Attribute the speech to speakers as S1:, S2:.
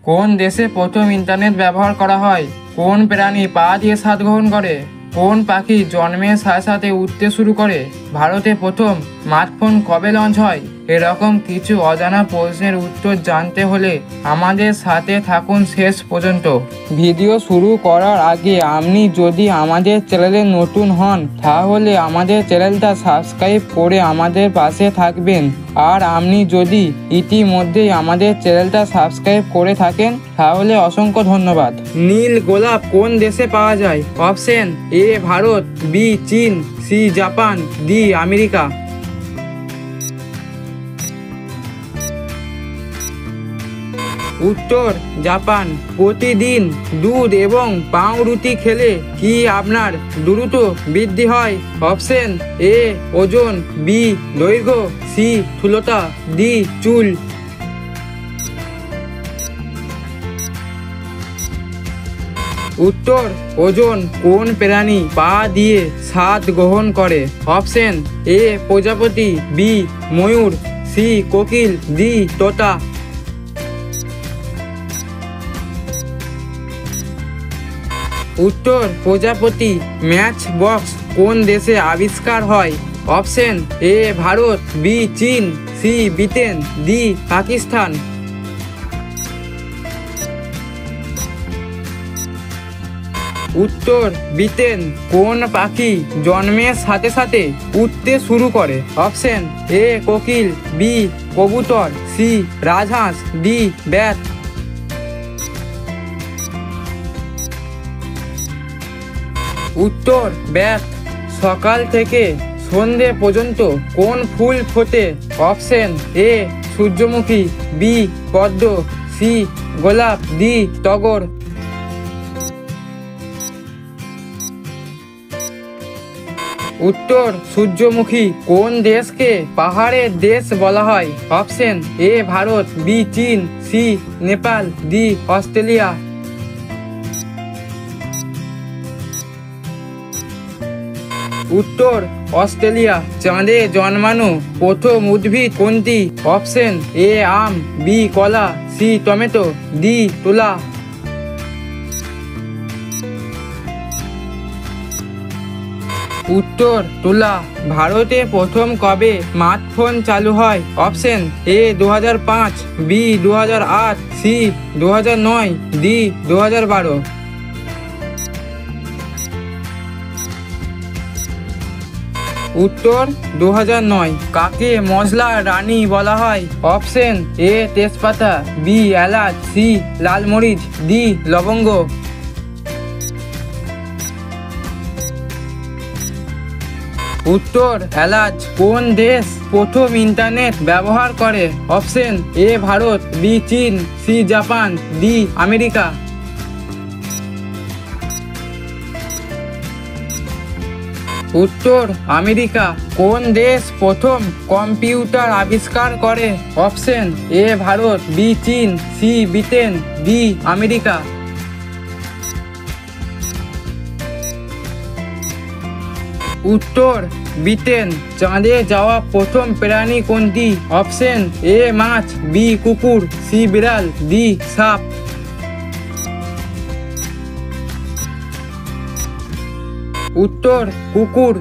S1: কোন দেশে প্রথম ইন্টারনেট ব্যবহার করা হয়? কোন প্রাণী পা দিয়ে স্বাদ গ্রহণ করে? কোন পাখি জন্মের সাথে সাথে উড়তে শুরু করে? ভারতে প্রথম স্মার্টফোন কবে লঞ্চ হয়? এরকম কিছু অজানা প্রশ্নের উত্তর জানতে হলে আমাদের সাথে থাকুন শেষ পর্যন্ত। ভিডিও শুরু করার আগে আপনি যদি আমাদের চ্যানেলে নতুন হন তাহলে আমাদের চ্যানেলটা সাবস্ক্রাইব করে আমাদের পাশে থাকবেন। আর আপনি যদি ইতিমধ্যেই আমাদের চ্যানেলটা সাবস্ক্রাইব করে থাকেন তাহলে অসংখ্য ধন্যবাদ। নীল গোলাপ কোন দেশে পাওয়া যায়? অপশন এ ভারত, বি চীন, সি জাপান, ডি আমেরিকা। উত্তর জাপান। প্রতিদিন দুধ এবং পাউরুটি খেলে কি আপনার দ্রুত বৃদ্ধি হয়? অপশন এ ওজন, বি দৈর্ঘ্য, সি স্থূলতা, ডি চুল। উত্তর ওজন। কোন প্রাণী পা দিয়ে স্বাদ গ্রহণ করে? অপশন এ প্রজাপতি, বি ময়ূর, সি কোকিল, ডি তোতা। উত্তর প্রজাপতি। ম্যাচ বক্স কোন দেশে আবিষ্কার হয়? অপশন এ ভারত, বি চীন, সি ব্রিটেন, ডি পাকিস্তান। উত্তর ব্রিটেন। কোন পাখি জন্মের সাথে সাথে উড়তে শুরু করে? অপশন এ কোকিল, বি কবুতর, সি রাজহাঁস, ডি ব্যাট। উত্তর ব্যাট। সকাল থেকে সন্ধে পর্যন্ত কোন ফুল ফোটে? অপশন এ সূর্যমুখী, বি পদ্ম, সি গোলাপ, ডি টগর। উত্তর সূর্যমুখী। কোন দেশকে পাহাড়ের দেশ বলা হয়? অপশন এ ভারত, বি চীন, সি নেপাল, ডি অস্ট্রেলিয়া। উত্তর অস্ট্রেলিয়া। চাঁদে জন্মানো প্রথম উদ্ভিদ কোনটি? অপশন এ আম, বি কলা, সি টমেটো, ডি তুলা। উত্তর তুলা। ভারতে প্রথম কবে স্মার্টফোন চালু হয়? Option A 2005, B 2008, C 2009, D 2012। উত্তর 2009। কাকে মশলা রানী বলা হয়? অপশন এ তেজপাতা, বি এলাচ, সি লাল মরিচ, ডি লবঙ্গ। উত্তর এলাচ। কোন দেশ প্রথম ইন্টারনেট ব্যবহার করে? অপশন এ ভারত, বি চীন, সি জাপান, ডি আমেরিকা। উত্তর আমেরিকা। কোন দেশ প্রথম কম্পিউটার আবিষ্কার করে? অপশন এ ভারত, বি চীন, সি ব্রিটেন, ডি আমেরিকা। উত্তর ব্রিটেন। চাঁদে যাওয়া প্রথম প্রাণী কোনটি? অপশন এ মাছ, বি কুকুর, সি বিড়াল, ডি সাপ। উত্তর কুকুর।